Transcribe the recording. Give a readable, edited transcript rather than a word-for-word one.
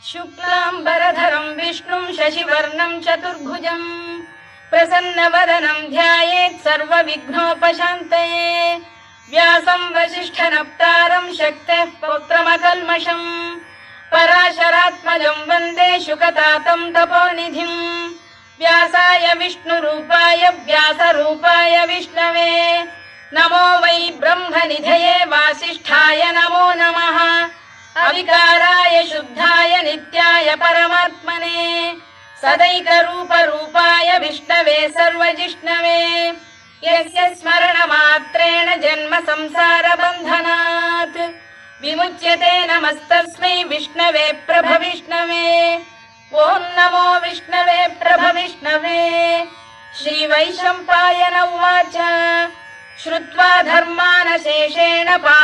शुक्लाम्बरधरं विष्णुं शशिवर्णं चतुर्भुजं प्रसन्नवदनं ध्यायेत् सर्वविघ्नोपशान्तये व्यासं वसिष्ठनप्तारं शक्तेः पौत्रमकल्मषं पराशरात्मजं वन्दे शुकतातं तपोनिधिं व्यासाय विष्णुरूपाय व्यासरूपाय विष्णवे नमो वै ब्रह्मनिधये वासिष्ठाय नमो नमः अविकाराय शुद्धाय नित्याय परमात्मने सदैकरूपरूपाय विष्णवे सर्वजिष्णवे यस्य स्मरणमात्रेण जन्म संसारबन्धनात् विमुच्यते नमस्तस्मै विष्णवे प्रभविष्णवे ॐ नमो विष्णवे प्रभविष्णवे। श्रीवैशम्पायन उवाच श्रुत्वा धर्मानशेषेण